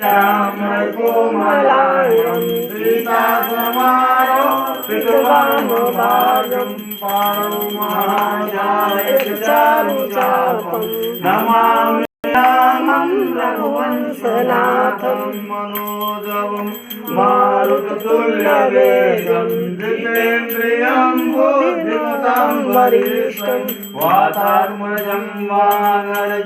श्याम कोमलायं सीतासमारोपितवामभागं पाणौ महाजायचारुचापं नमामि रामं रघुवंशनाथं मनोजवं मारुततुल्यवेगं जितेन्द्रियं बुद्धिमतां वरिष्ठं वातात्मजं वानरयूतमोक्षं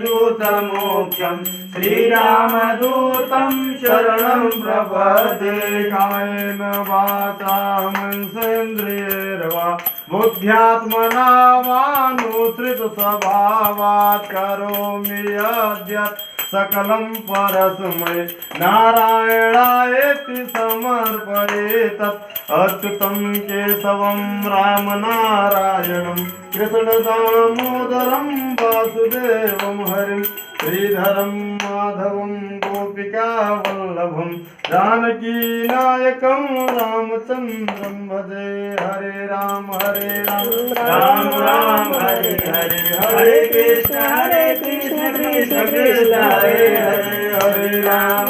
श्रीरामदूतं शरणं प्रपद्ये कायेन वाचा मनसेन्द्रियैर्वा बुद्ध्यात्मना वानुसृतस्वभावात् करोमि यद्यत् सकलं परस्मै नारायणायेति समर्पयेतत् अच्युतं केशवं रामनारायणं कृष्णदामोदरं वासुदेवं हरिं श्रीधरं माधवं गोपिकावल्लभं जानकीनायकं रामचन्द्रं भजे। हरे राम राम राम हरे हरे हरे कृष्ण कृष्ण कृष्ण हरे हरे हरे राम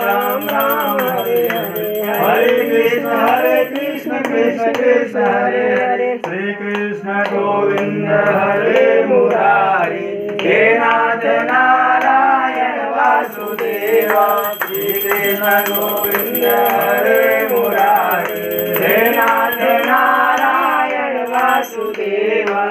राम राम हरे हरे हरे कृष्ण कृष्ण कृष्ण हरे हरे श्री कृष्ण गोविंद हरे मुरारी हे नाथ नारायण वासुदेवा श्री कृष्ण गोविंद हरे मुरारी हे नाथ नारायण वासुदेवा।